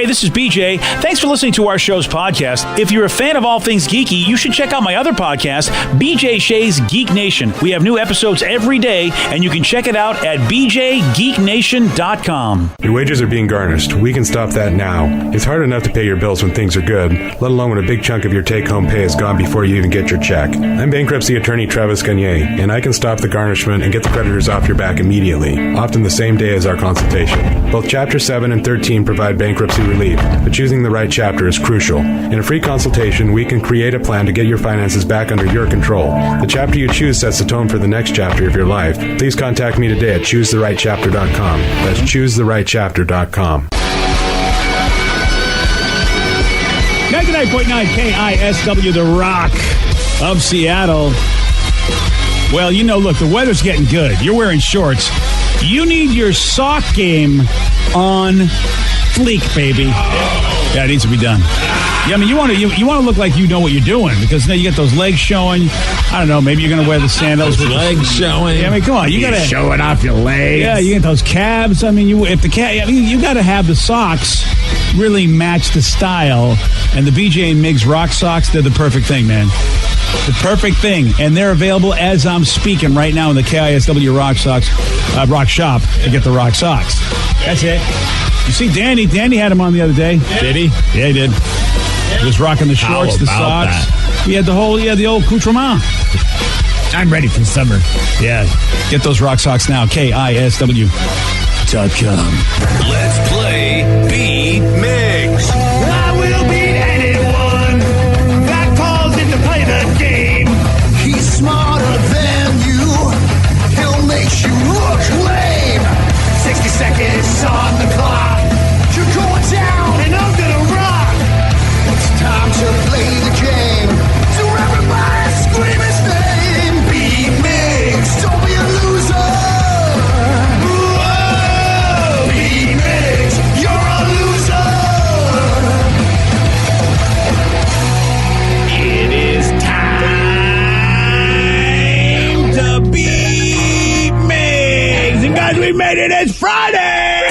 Hey, this is BJ. Thanks for listening to our show's podcast. If you're a fan of all things geeky, you should check out my other podcast, BJ Shea's Geek Nation. We have new episodes every day, and you can check it out at bjgeeknation.com. Your wages are being garnished. We can stop that now. It's hard enough to pay your bills when things are good, let alone when a big chunk of your take-home pay is gone before you even get your check. I'm bankruptcy attorney Travis Gagne, and I can stop the garnishment and get the creditors off your back immediately, often the same day as our consultation. Both Chapter 7 and 13 provide bankruptcy relief, but choosing the right chapter is crucial. In a free consultation, we can create a plan to get your finances back under your control. The chapter you choose sets the tone for the next chapter of your life. Please contact me today at choosetherightchapter.com. That's choosetherightchapter.com. 99.9 KISW, The Rock of Seattle. Well, you know, look, the weather's getting good. You're wearing shorts. You need your sock game on fleek, baby. Yeah, it needs to be done. Yeah, I mean, you want to look like you know what you're doing, because now you get those legs showing. I don't know, maybe you're going to wear the sandals with legs showing. Yeah, I mean, come on, you got to showing off your legs. Yeah, you get those calves. I mean, you got to have the socks really match the style. And the BJ and Migs Rock socks, they're the perfect thing, man. The perfect thing. And they're available as I'm speaking right now in the KISW Rock Shop to get the Rock socks. That's it. You see Danny had him on the other day. Did he? Yeah, he did. He was rocking the shorts, the socks. That? He had the old accoutrement. I'm ready for summer. Yeah. Get those Rock socks now. KISW.com. Let's play Beat Migs. I will beat anyone that calls in to play the game. He's smarter than you. He'll make you look lame. 60 seconds on the clock. You're going down and I'm gonna rock. It's time to play the game. So everybody scream his name. Beat Migs, don't be a loser. Whoa, Beat Migs, you're a loser. It is time to beat Migs. And guys, we made it. It's Friday.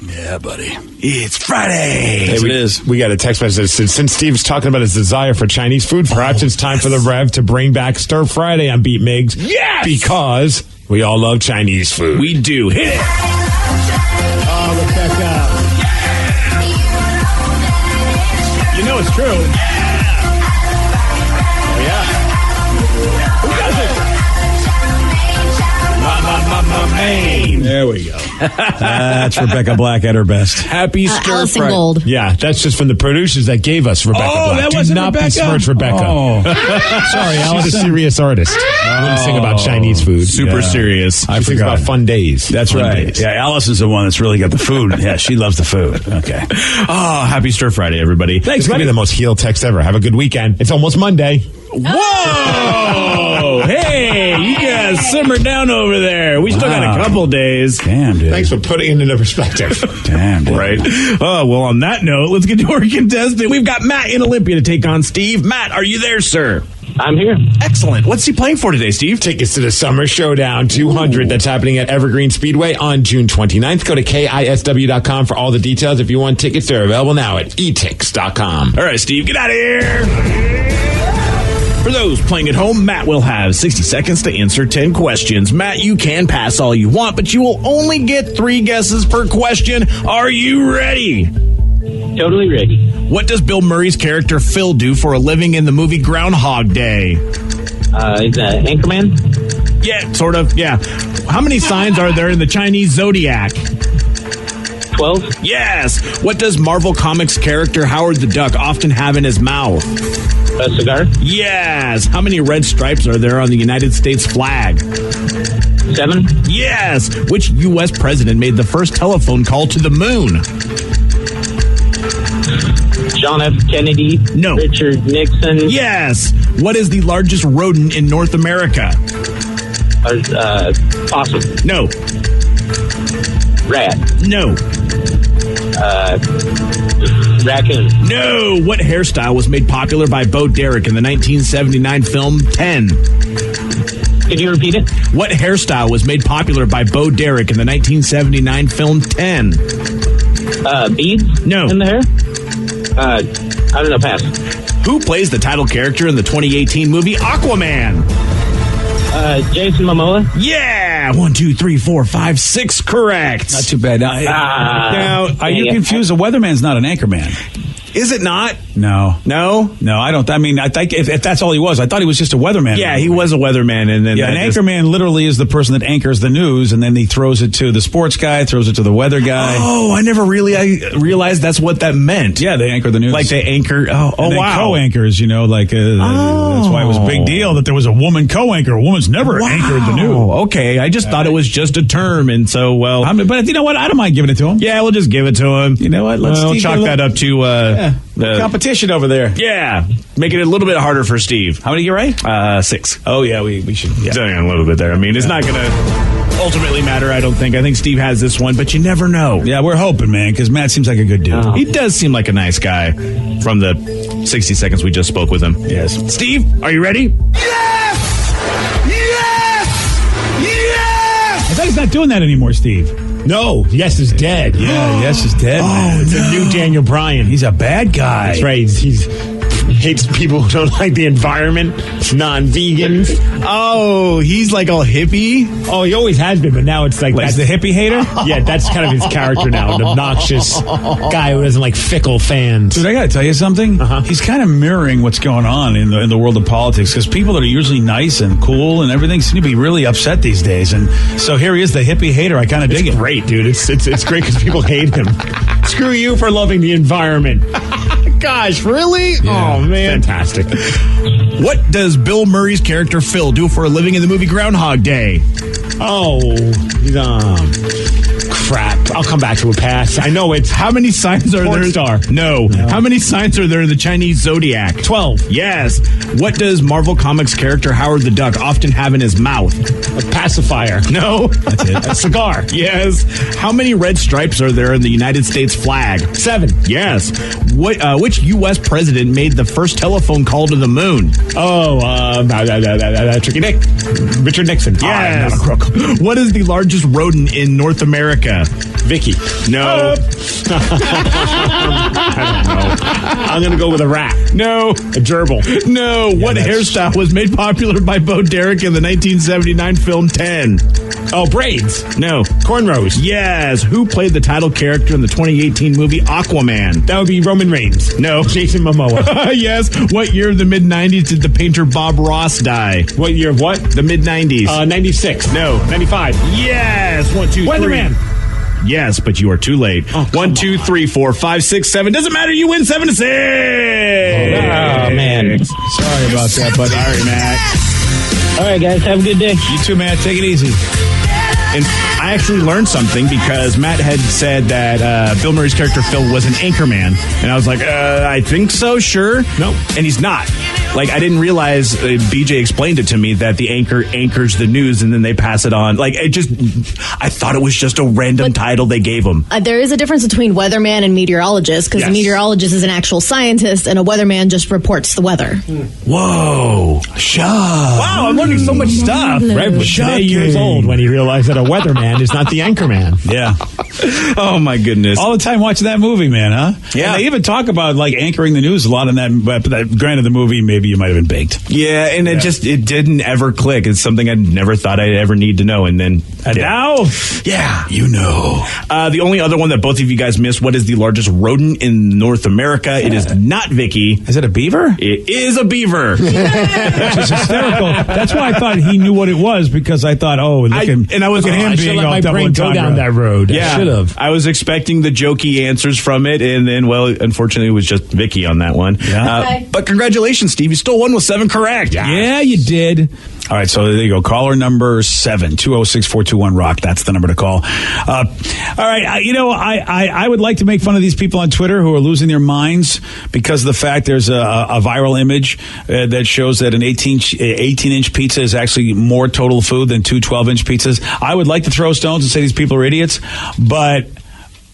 Yeah, buddy. It's Friday. Hey, it is. We got a text message that said, since Steve's talking about his desire for Chinese food, perhaps it's time for the Rev to bring back Stir Friday on Beat Migs. Yes! Because we all love Chinese food. We do. Hit it. Oh, Rebecca. You know it's true. Yeah. Who does it? Maine. There we go. That's Rebecca Black at her best. Happy Stir Allison Friday. Gold. Yeah, that's just from the producers that gave us Rebecca Black. That Do wasn't not Rebecca? besmirch Rebecca. Oh. Sorry, Allison. She's a serious artist. Wouldn't sing about Chinese food. Super serious. She sings about fun days. That's fun right. days. Yeah, Allison's the one that's really got the food. Yeah, she loves the food. Okay. Oh, happy Stir Friday, everybody. Thanks, buddy. Be the most heel text ever. Have a good weekend. It's almost Monday. Whoa! Hey, you guys simmer down over there. We still got a couple days. Damn, dude. Thanks for putting it into perspective. Damn, dude. Right. Oh, well, on that note, let's get to our contestant. We've got Matt in Olympia to take on Steve. Matt, are you there, sir? I'm here. Excellent. What's he playing for today, Steve? Tickets to the Summer Showdown 200 that's happening at Evergreen Speedway on June 29th. Go to KISW.com for all the details. If you want tickets, they're available now at etix.com. All right, Steve, get out of here. For those playing at home, Matt will have 60 seconds to answer 10 questions. Matt, you can pass all you want, but you will only get 3 guesses per question. Are you ready? Totally ready. What does Bill Murray's character Phil do for a living in the movie Groundhog Day? Is that Anchorman? Yeah, sort of, yeah. How many signs are there in the Chinese zodiac? 12. Yes. What does Marvel Comics character Howard the Duck often have in his mouth? A cigar? Yes. How many red stripes are there on the United States flag? 7. Yes. Which U.S. president made the first telephone call to the moon? John F. Kennedy? No. Richard Nixon? Yes. What is the largest rodent in North America? Possum. No. Rat. No. Raccoon. No. What hairstyle was made popular by Bo Derek in the 1979 film 10? Can you repeat it? What hairstyle was made popular by Bo Derek in the 1979 film 10? Beads? No. In the hair? I don't know, pass. Who plays the title character in the 2018 movie Aquaman? Jason Momoa? Yeah! 1, 2, 3, 4, 5, 6 correct. Not too bad. Now, are you confused? A weatherman's not an anchorman. Is it not? No. No? No, I don't. I mean, I think if that's all he was, I thought he was just a weatherman. Yeah, he was a weatherman. And then an anchorman literally is the person that anchors the news, and then he throws it to the sports guy, throws it to the weather guy. Oh, I never really realized that's what that meant. Yeah, they anchor the news. Like they anchor. Oh, and wow. Co-anchors, that's why it was a big deal that there was a woman co-anchor. A woman's never anchored the news. Okay, I just thought it was just a term, and so, well. But you know what? I don't mind giving it to him. Yeah, we'll just give it to him. You know what? We'll chalk that up to the competition over there. Yeah, making it a little bit harder for Steve. How many did you get right? 6. Oh, yeah, we should. Yeah. A little bit there. I mean, it's not going to ultimately matter, I don't think. I think Steve has this one, but you never know. Yeah, we're hoping, man, because Matt seems like a good dude. He does seem like a nice guy from the 60 seconds we just spoke with him. Yes. Steve, are you ready? Yes! Yes! Yes! I thought he's not doing that anymore, Steve. No, Yes is dead. Yeah, Yes is dead. Oh, it's a new Daniel Bryan. He's a bad guy. That's right. He's hates people who don't like the environment. It's non-vegans. Oh, he's like all hippie? Oh, he always has been, but now it's like... He's the hippie hater? Yeah, that's kind of his character now. An obnoxious guy who doesn't like fickle fans. Dude, I got to tell you something. He's kind of mirroring what's going on in the world of politics, because people that are usually nice and cool and everything seem to be really upset these days. And so here he is, the hippie hater. I kind of dig it. Great, dude. It's great because people hate him. Screw you for loving the environment. Gosh, really? Yeah. Oh, man. Fantastic. What does Bill Murray's character Phil do for a living in the movie Groundhog Day? Oh, crap. I'll come back to a pass. I know it's... How many signs are there? Star. No. How many signs are there in the Chinese zodiac? 12. Yes. What does Marvel Comics character Howard the Duck often have in his mouth? A pacifier. No. That's it. A cigar. Yes. How many red stripes are there in the United States flag? 7. Yes. Which U.S. president made the first telephone call to the moon? Oh, Tricky Dick. Richard Nixon. Yes. Not a crook. What is the largest rodent in North America? Vicky. No. I don't know. I'm going to go with a rat. No. A gerbil. No. What hairstyle was made popular by Bo Derek in the 1979 film 10? Oh, braids. No. Cornrows. Yes. Who played the title character in the 2018 movie Aquaman? That would be Roman Reigns. No. Jason Momoa. Yes. What year of the mid-90s did the painter Bob Ross die? What year of what? The mid-90s. 96. No. 95. Yes. 1, 2, 3. Weatherman. Yes, but you are too late. Oh, 1, 2, 3, 4, 5, 6, 7. Doesn't matter. You win 7 to 6. Oh, man. Sorry about that, buddy. Sorry, Matt. All right, guys. Have a good day. You too, Matt. Take it easy. And I actually learned something because Matt had said that Bill Murray's character Phil was an anchorman. And I was like, I think so, sure. No. And he's not. Like, I didn't realize, BJ explained it to me, that the anchor anchors the news and then they pass it on. Like, I thought it was just a random title they gave him. There is a difference between weatherman and meteorologist, because Yes. a meteorologist is an actual scientist and a weatherman just reports the weather. Whoa. Wow, I'm learning so much stuff. Red was 8 years old when he realized that a weatherman is not the anchorman. Yeah. Oh, my goodness. All the time watching that movie, man, huh? Yeah. And they even talk about, like, anchoring the news a lot in that. But granted, the movie, maybe you might have been baked. Yeah, and it didn't ever click. It's something I never thought I'd ever need to know. And then... Now? Yeah. You know. The only other one that both of you guys missed, what is the largest rodent in North America? It is not Vicky. Is it a beaver? It is a beaver. Which is hysterical. That's why I thought he knew what it was, because I thought, look at him being all double entendre. That road. Yeah, I should have. I was expecting the jokey answers from it, and then, well, unfortunately, it was just Vicky on that one. Yeah. Okay. But congratulations, Steve. You stole one with 7 correct. Yeah, you did. All right, so there you go. Caller number 7, 206-421-ROCK. That's the number to call. All right, I would like to make fun of these people on Twitter who are losing their minds because of the fact there's a viral image that shows that an 18-inch pizza is actually more total food than 2 12-inch pizzas. I would like to throw stones and say these people are idiots, but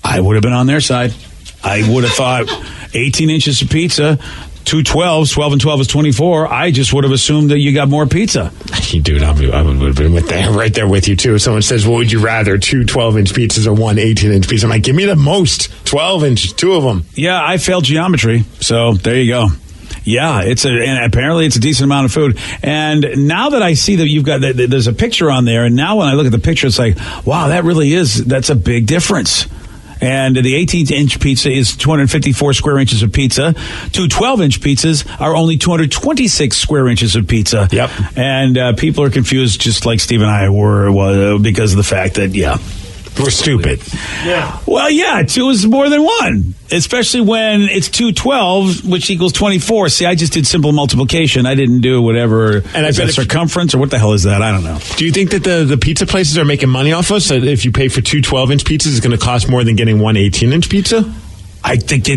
I would have been on their side. I would have thought 18 inches of pizza, 2 12s, 12 and 12 is 24. I just would have assumed that you got more pizza. Dude, I would have been right there with you, too. If someone says, what would you rather, 2 12-inch pizzas or 1 18-inch pizza? I'm like, give me the most 12-inch, 2 of them. Yeah, I failed geometry, so there you go. Yeah, and apparently it's a decent amount of food. And now that I see that you've got, there's a picture on there, and now when I look at the picture, it's like, wow, that's a big difference. And the 18-inch pizza is 254 square inches of pizza. 2 12-inch pizzas are only 226 square inches of pizza. Yep. And people are confused, just like Steve and I were, because of the fact that, we're stupid. Yeah. Well, 2 is more than 1, especially when it's 2 12s, which equals 24. See, I just did simple multiplication. I didn't do whatever. And I bet circumference, or what the hell is that? I don't know. Do you think that the pizza places are making money off us? So if you pay for 2 12-inch pizzas, it's going to cost more than getting 1 18-inch pizza? I think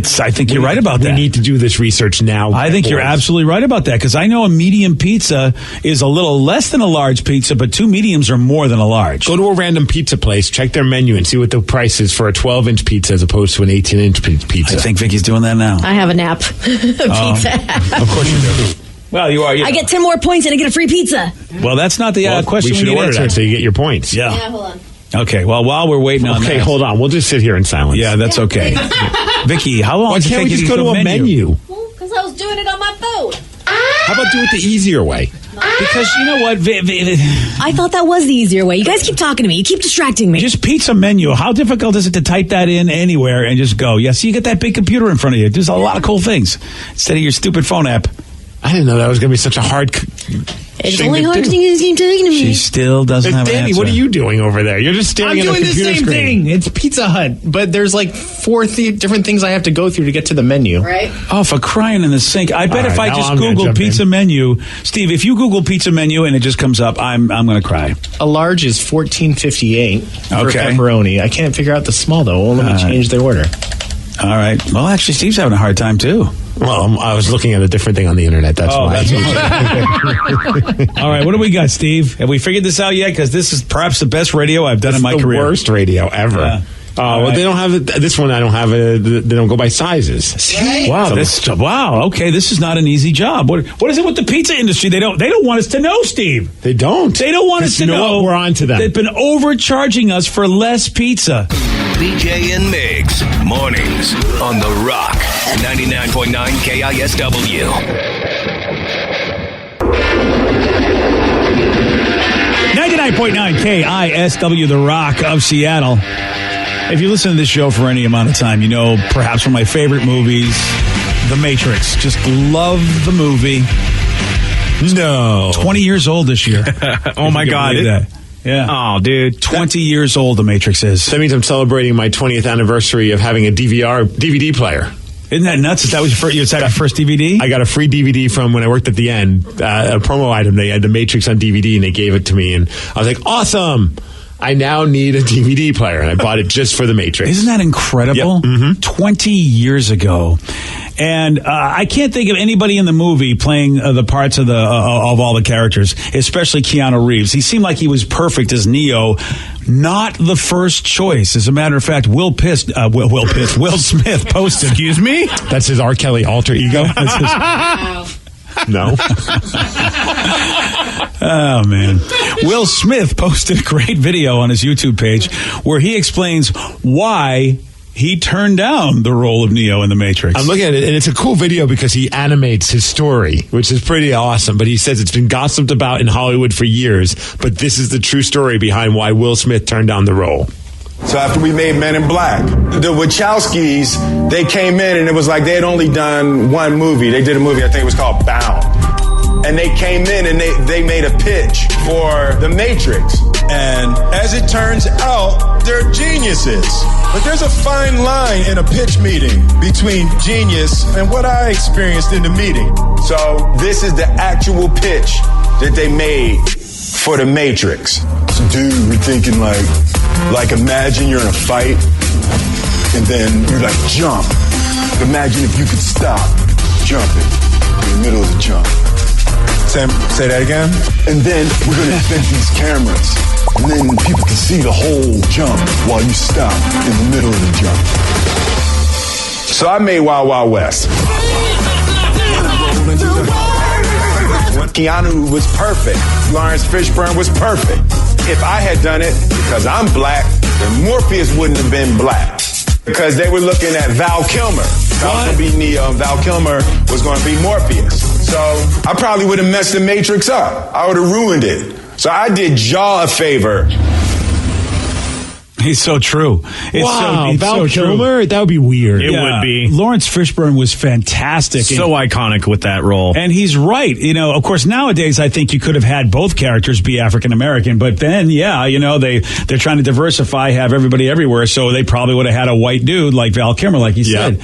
you're right about that. We need to do this research now. I think you're absolutely right about that, because I know a medium pizza is a little less than a large pizza, but 2 mediums are more than a large. Go to a random pizza place, check their menu, and see what the price is for a 12-inch pizza as opposed to an 18-inch pizza. I think Vicky's doing that now. I have an app. Pizza app. Of course you do. Well, you are. I get 10 more points and I get a free pizza. Well, that's not the question we should order that so you get your points. Yeah, hold on. Okay, well, while we're waiting on that. Okay, hold on. We'll just sit here in silence. Yeah, that's okay. Vicky, how long does it take you to go to a menu? Well, because I was doing it on my phone. How about do it the easier way? Because you know what? I thought that was the easier way. You guys keep talking to me. You keep distracting me. Just pizza menu. How difficult is it to type that in anywhere and just go? Yeah, so you get that big computer in front of you. There's a lot of cool things instead of your stupid phone app. I didn't know that was going to be such a hard It's only hard thing is keep talking to me. She still doesn't have an Danny, answer. what are you doing over there? You're just staring at a computer screen. I'm doing the same thing. It's Pizza Hut, but there's like 4 different things I have to go through to get to the menu. Right. Oh, for crying in the sink. I bet if I just Google pizza menu, Steve, if you Google pizza menu and it just comes up, I'm going to cry. A large is $14.58 for pepperoni. I can't figure out the small, though. Well, let me change their order. All right. Well, actually, Steve's having a hard time, too. Well, I was looking at a different thing on the internet. That's why. All right, what do we got, Steve? Have we figured this out yet? Because this is perhaps the best radio I've done in my career. The worst radio ever. Well, they don't have it. This one, I don't have it. They don't go by sizes. See? Wow. Okay, this is not an easy job. What is it with the pizza industry? They don't want us to know, Steve. They don't. They don't want us to know. What? We're on to them. They've been overcharging us for less pizza. BJ and Migs, mornings on The Rock, 99.9 KISW. 99.9 KISW, The Rock of Seattle. If you listen to this show for any amount of time, you know perhaps one of my favorite movies, The Matrix. Just love the movie. No. 20 years old this year. Oh, my God. Yeah. Oh, dude. 20 years old, The Matrix is. That means I'm celebrating my 20th anniversary of having a DVD player. Isn't that nuts? That was your first DVD? I got a free DVD from when I worked at the end, a promo item. They had The Matrix on DVD, and they gave it to me. And I was like, awesome. I now need a DVD player. And I bought it just for The Matrix. Isn't that incredible? Yep. Mm-hmm. 20 years ago. And I can't think of anybody in the movie playing the parts of all the characters, especially Keanu Reeves. He seemed like he was perfect as Neo. Not the first choice. As a matter of fact, Will Smith posted. Excuse me? That's his R. Kelly alter ego? No. Oh, man. Will Smith posted a great video on his YouTube page where he explains why he turned down the role of Neo in The Matrix. I'm looking at it, and it's a cool video because he animates his story, which is pretty awesome. But he says it's been gossiped about in Hollywood for years, but this is the true story behind why Will Smith turned down the role. So after we made Men in Black, the Wachowskis, they came in and it was like they had only done one movie. They did a movie, I think it was called Bound. and they came in and they made a pitch for The Matrix. And as it turns out, they're geniuses. But there's a fine line in a pitch meeting between genius and what I experienced in the meeting. So this is the actual pitch that they made for The Matrix. So dude, we're thinking like imagine you're in a fight and then you like jump. Imagine if you could stop jumping in the middle of the jump. Say that again? And then we're going to invent these cameras. And then people can see the whole jump while you stop in the middle of the jump. So I made Wild Wild West. Keanu was perfect. Lawrence Fishburne was perfect. If I had done it because I'm black, then Morpheus wouldn't have been black. Because they were looking at Val Kilmer. Val was going to be Neo, and Val Kilmer was going to be Morpheus. So I probably would have messed the Matrix up. I would have ruined it. So I did Jaw a favor. He's so true. It's Val so Kilmer? True. That would be weird. It would be. Lawrence Fishburne was fantastic. So iconic with that role. And he's right. You know, of course, nowadays, I think you could have had both characters be African-American. But then, they're trying to diversify, have everybody everywhere. So they probably would have had a white dude like Val Kilmer, like you said.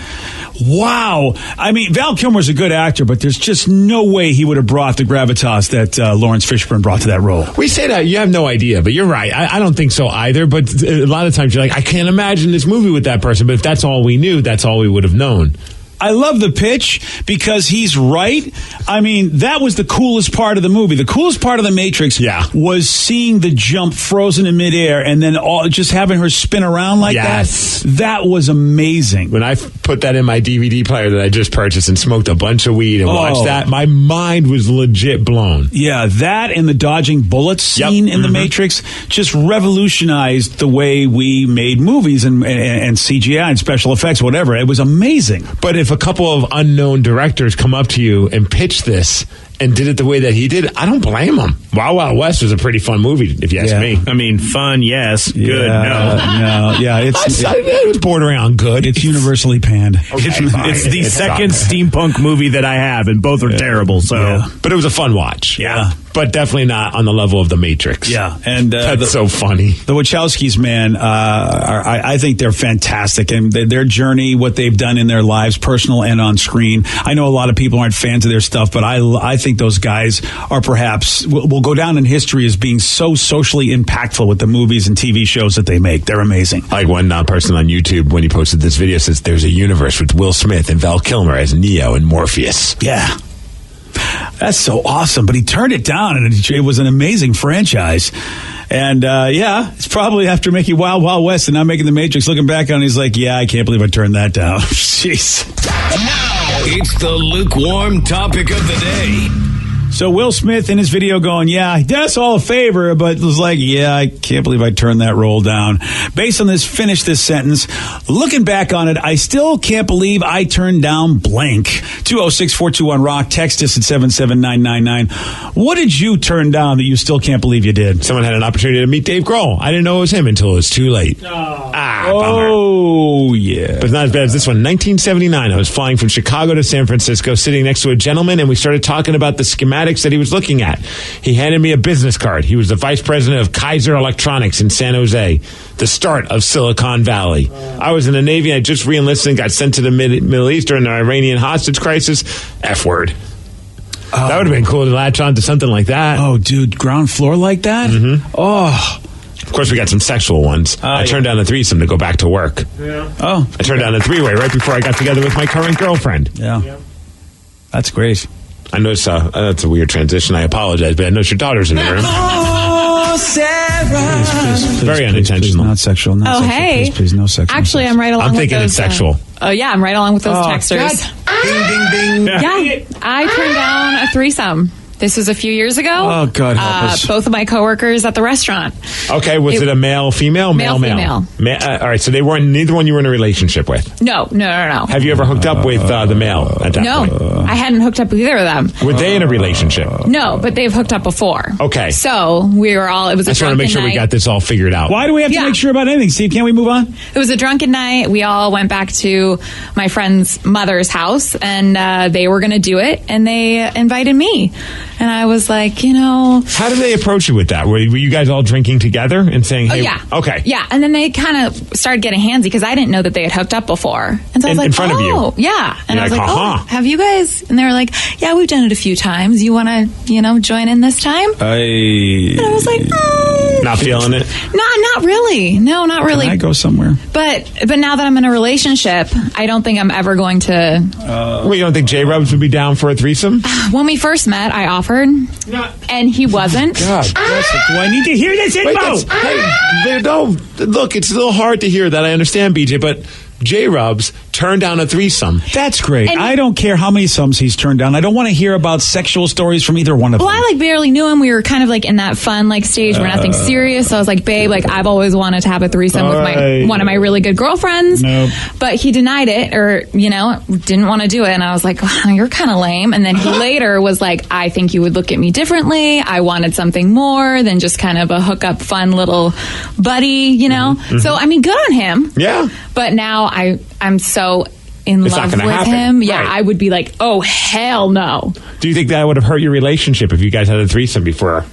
Wow. I mean, Val Kilmer's a good actor, but there's just no way he would have brought the gravitas that Lawrence Fishburne brought to that role. We say that, you have no idea, but you're right. I don't think so either, but a lot of times you're like, I can't imagine this movie with that person, but if that's all we knew, that's all we would have known. I love the pitch because he's right. I mean, that was the coolest part of the movie. The coolest part of The Matrix was seeing the jump frozen in midair and then just having her spin around like that. That was amazing. When I put that in my DVD player that I just purchased and smoked a bunch of weed and watched that, my mind was legit blown. Yeah, that and the dodging bullets scene in The Matrix just revolutionized the way we made movies and CGI and special effects, whatever. It was amazing. But if a couple of unknown directors come up to you and pitch this and did it the way that he did, I don't blame them. Wild Wild West was a pretty fun movie, if you ask me. I mean, fun, yes. Good, no. Yeah, it was bordering on good. It's universally panned. It's the second steampunk movie that I have, and both are terrible. So, but it was a fun watch. Yeah. But definitely not on the level of The Matrix. Yeah, and that's so funny. The Wachowskis, man, I think they're fantastic, and their journey, what they've done in their lives, personal and on screen. I know a lot of people aren't fans of their stuff, but I think those guys are perhaps will go down in history as being so socially impactful with the movies and TV shows that they make. They're amazing. Like one person on YouTube, when he posted this video, says there's a universe with Will Smith and Val Kilmer as Neo and Morpheus. Yeah. That's so awesome. But he turned it down, and it was an amazing franchise. And, it's probably after making Wild Wild West and now making The Matrix, looking back on it, he's like, I can't believe I turned that down. Jeez. It's the lukewarm topic of the day. So Will Smith in his video going, that's all a favor, but was like, I can't believe I turned that role down. Based on this, finish this sentence. Looking back on it, I still can't believe I turned down blank. 206-421-ROCK. Text us at 77999. What did you turn down that you still can't believe you did? Someone had an opportunity to meet Dave Grohl. I didn't know it was him until it was too late. Bummer. Yeah. But not as bad as this one. 1979, I was flying from Chicago to San Francisco, sitting next to a gentleman, and we started talking about the schematics that he was looking at. He handed me a business card. He was the vice president of Kaiser Electronics in San Jose, the start of Silicon Valley. I was in the Navy. I just re-enlisted and got sent to the Middle East during the Iranian hostage crisis. F-word. That would have been cool to latch on to something like that. Oh, dude, ground floor like that? Mm-hmm. Oh. Of course, we got some sexual ones. I turned down a threesome to go back to work. Yeah. Oh. I turned down a three-way right before I got together with my current girlfriend. Yeah. That's great. I noticed that's a weird transition. I apologize, but I noticed your daughter's in the room. Oh, Sarah. Please, very unintentional. Not sexual. Not sexual. Hey. Please, no sexual. Actually, I'm right along with those. I'm thinking it's sexual. I'm right along with those texters. Ding, ding, ding. Yeah, I turned down a threesome. This was a few years ago. Oh, God help us. Both of my coworkers at the restaurant. Okay, was it a male, female? Male, female. All right, so neither one you were in a relationship with? No. Have you ever hooked up with the male at that point? No, I hadn't hooked up with either of them. Were they in a relationship? No, but they've hooked up before. Okay. So we were all, it was a drunken night. I just want to make sure we got this all figured out. Why do we have to make sure about anything, Steve? Can't we move on? It was a drunken night. We all went back to my friend's mother's house, and they were going to do it, and they invited me. And I was like, you know. How did they approach you with that? Were you guys all drinking together and saying, hey, yeah. Okay. Yeah. And then they kind of started getting handsy because I didn't know that they had hooked up before. And so I was like, in front of you? Yeah. And You're I was like, oh, have you guys? And they were like, yeah, we've done it a few times. You want to, join in this time? And I was like, not feeling it? Not really. No, not really. Can I go somewhere? But now that I'm in a relationship, I don't think I'm ever going to. Well, you don't think J-Rubs would be down for a threesome? When we first met, I offered, and he wasn't. God, do I need to hear this info? Look, it's a little hard to hear that. I understand, BJ, but J-Rubs turned down a threesome. That's great. And I don't care how many sums he's turned down. I don't want to hear about sexual stories from either one of them. Well, I barely knew him. We were kind of in that fun stage where nothing serious. So I was like, babe, I've always wanted to have a threesome with one of my really good girlfriends. Nope. But he denied it, or didn't want to do it. And I was like, oh, you're kind of lame. And then he later was like, I think you would look at me differently. I wanted something more than just kind of a hookup, fun little buddy. Mm-hmm. So good on him. Yeah. But now I'm so in It's love not with gonna happen. him. Yeah, Right. I would be like, oh, hell no. Do you think that would have hurt your relationship if you guys had a threesome before?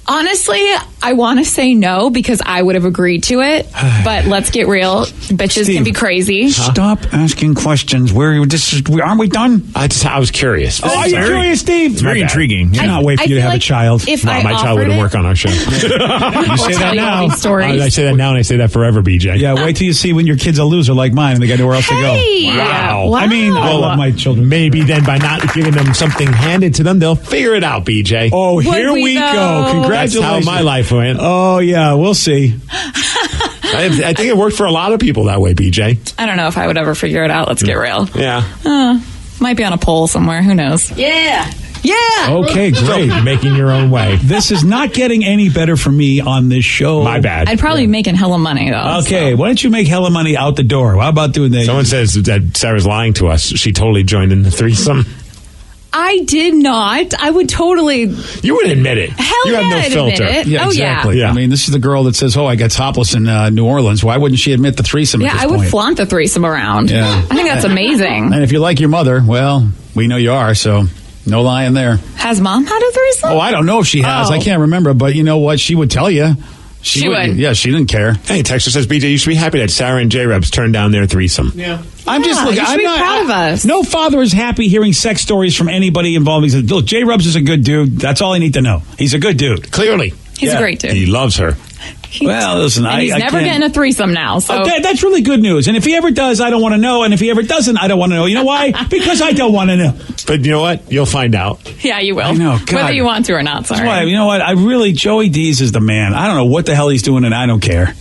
Honestly, I want to say no because I would have agreed to it. But let's get real. Bitches Steve, can be crazy. Stop asking questions. Aren't we done? I was curious. Oh, are you curious, Steve? It's very intriguing. I cannot wait for you to have a child. If my child wouldn't work on our show. You say that now. I say that now, and I say that forever, BJ. Yeah, wait till you see when your kid's a loser like mine and they got nowhere else to go. Wow. I mean, I love my children. Maybe then by not giving them something handed to them, they'll figure it out, BJ. Oh, Would here we we though? go. Congratulations. That's how my life went. Oh, yeah, we'll see. I think it worked for a lot of people that way, BJ. I don't know if I would ever figure it out. Let's get real. Yeah. Might be on a poll somewhere. Who knows? Yeah. Okay, great. You're making your own way. This is not getting any better for me on this show. My bad. I'd probably be making hella money, though. Okay, why don't you make hella money out the door? How about doing that? Someone says that Sarah's lying to us. She totally joined in the threesome. I did not. I would totally. You would admit it. Hell you have no I'd filter. admit it. Yeah, Oh, exactly. yeah. I mean, this is the girl that says, I got topless in New Orleans. Why wouldn't she admit the threesome Yeah, at this I would point? flaunt the threesome around. Yeah. I think that's amazing. And if you like your mother, well, we know you are, so no lying there. Has mom had a threesome? Oh, I don't know if she has. Oh. I can't remember, but you know what? She would tell you. She would. Yeah, she didn't care. Hey, Texas says, BJ, you should be happy that Sarah and J-Rubs turned down their threesome. Yeah. I'm just Yeah, looking. you should I'm be not proud of us. No father is happy hearing sex stories from anybody involved. He says, look, J-Rubs is a good dude. That's all I need to know. He's a good dude. Clearly. He's a great dude. He loves her. Well, listen, And he's never getting a threesome now. So that's really good news. And if he ever does, I don't want to know. And if he ever doesn't, I don't want to know. You know why? Because I don't want to know. But you know what? You'll find out. yeah, you will. I know, God. Whether you want to or not. Sorry. That's why, you know what? Joey Dees is the man. I don't know what the hell he's doing, and I don't care.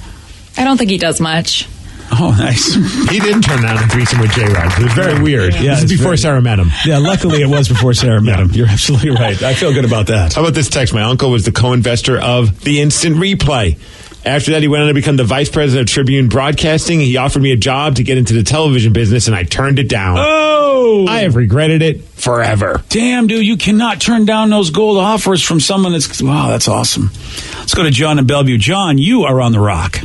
I don't think he does much. Oh, nice. He didn't turn down a threesome with J-Rubs. It was very weird. Yeah, This is it's before very- Sarah met him. Yeah, luckily it was before Sarah met him. You're absolutely right. I feel good about that. How about this text? My uncle was the co-investor of the Instant Replay. After that, he went on to become the vice president of Tribune Broadcasting. He offered me a job to get into the television business, and I turned it down. Oh! I have regretted it forever. Damn, dude, you cannot turn down those gold offers from someone that's... Wow, that's awesome. Let's go to John in Bellevue. John, you are on the rock.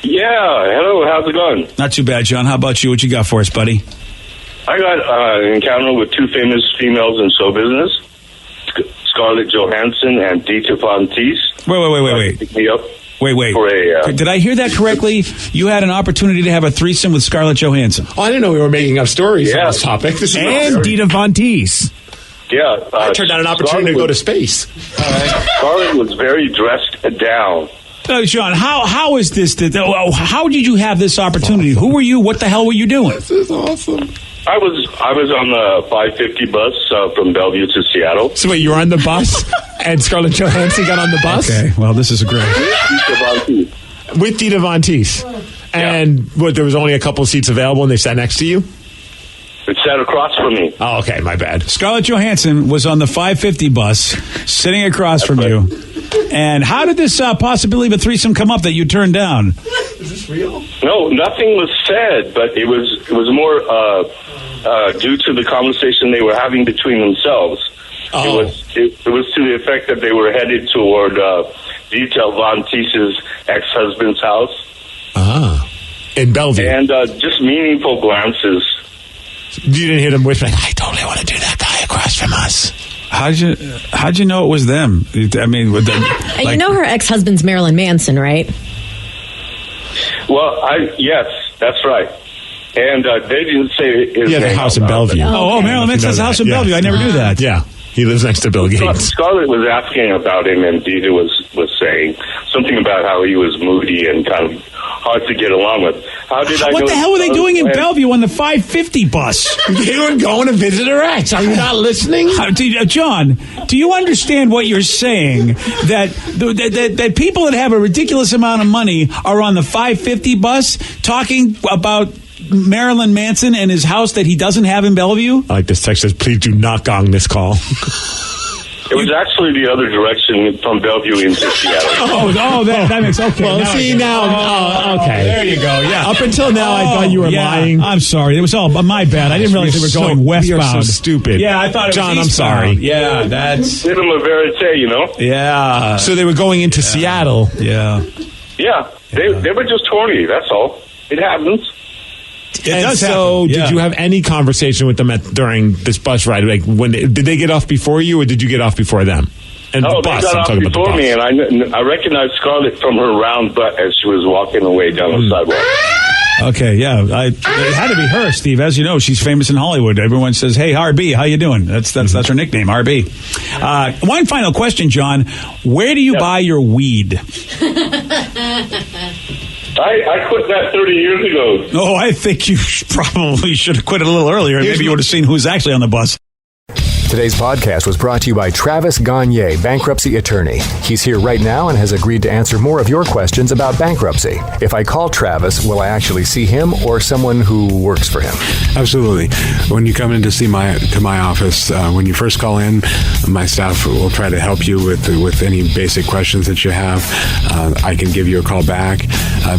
Yeah, hello, how's it going? Not too bad, John. How about you? What you got for us, buddy? I got an encounter with two famous females in show business, Scarlett Johansson and Dita Von Teese. Wait. Pick me up. Wait. For a, Did I hear that correctly? You had an opportunity to have a threesome with Scarlett Johansson. Oh, I didn't know we were making up stories on this topic. This is And Dita Von Teese. Yeah. I turned down an opportunity to go to space. Scarlett was very dressed down. John, how is this? How did you have this opportunity? Who were you? What the hell were you doing? This is awesome. I was on the 550 bus from Bellevue to Seattle. So wait, you were on the bus and Scarlett Johansson got on the bus? Okay, well, this is great. Dita Von Teese. With Dita Von Teese. And there was only a couple seats available and they sat next to you? It sat across from me. Oh, okay, my bad. Scarlett Johansson was on the 550 bus, sitting across from you. And how did this possibility of a threesome come up that you turned down? Is this real? No, nothing was said, but it was more due to the conversation they were having between themselves. Oh. It was to the effect that they were headed toward Dita Von Teese's ex-husband's house. In Bellevue. And just meaningful glances. You didn't hear them whispering, I totally want to do that guy across from us. How'd you know it was them? I mean, you know her ex-husband's Marilyn Manson, right? Well, yes, that's right. And they didn't say his He has a name house in out loud, Bellevue. but- Oh, Marilyn Manson has a house in Bellevue. I never knew that. Yeah. He lives next to Bill Gates. Scarlett was asking about him, and Dita was saying something about how he was moody and kind of hard to get along with. How did I know? What the hell were they doing in Bellevue on the 550 bus? They were going to visit her ex. Are you not listening? John, do you understand what you're saying? That people that have a ridiculous amount of money are on the 550 bus talking about Marilyn Manson and his house that he doesn't have in Bellevue? I like this text says, please do not gong this call. It was actually the other direction from Bellevue into Seattle. That makes okay. Well, see now, okay. There you go. Yeah. Up until now, I thought you were lying. I'm sorry. It was all my bad. I didn't realize they were going westbound. We are so stupid. Yeah, I thought it was John, I'm eastbound. sorry. Yeah, that's... Cinema verite, you know? Yeah. So they were going into Seattle. Yeah. Yeah, they were just horny, that's all. It happens. And so, did you have any conversation with them during this bus ride? Like, did they get off before you, or did you get off before them? And They got off before me, and I recognized Scarlett from her round butt as she was walking away down the sidewalk. Okay, yeah. It had to be her, Steve. As you know, she's famous in Hollywood. Everyone says, hey, RB, how you doing? That's her nickname, RB. One final question, John. Where do you buy your weed? I quit that 30 years ago. Oh, I think you probably should have quit it a little earlier. Maybe you would have seen who's actually on the bus. Today's podcast was brought to you by Travis Gagne, bankruptcy attorney. He's here right now and has agreed to answer more of your questions about bankruptcy. If I call Travis, will I actually see him or someone who works for him? Absolutely. When you come in to my office, when you first call in, my staff will try to help you with any basic questions that you have. I can give you a call back,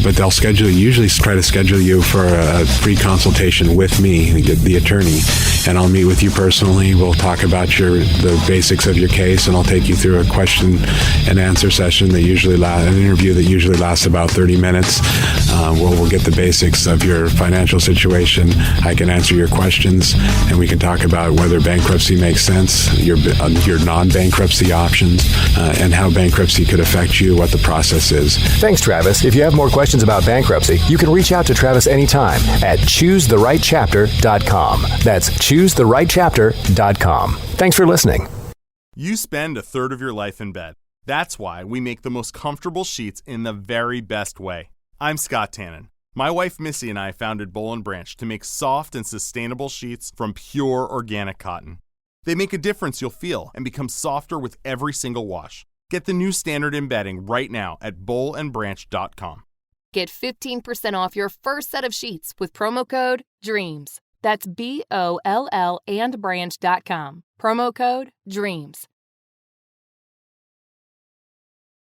but they'll usually try to schedule you for a free consultation with me, the attorney, and I'll meet with you personally. We'll talk about the basics of your case, and I'll take you through a question and answer session that an interview that usually lasts about 30 minutes. We'll get the basics of your financial situation. I can answer your questions, and we can talk about whether bankruptcy makes sense, your non-bankruptcy options, and how bankruptcy could affect you, what the process is. Thanks, Travis. If you have more questions about bankruptcy, you can reach out to Travis anytime at choosetherightchapter.com. That's choosetherightchapter.com. Thanks for listening. You spend a third of your life in bed. That's why we make the most comfortable sheets in the very best way. I'm Scott Tannen. My wife Missy and I founded Boll & Branch to make soft and sustainable sheets from pure organic cotton. They make a difference you'll feel and become softer with every single wash. Get the new standard embedding right now at bollandbranch.com. Get 15% off your first set of sheets with promo code DREAMS. That's BOLL and branch.com. Promo code DREAMS.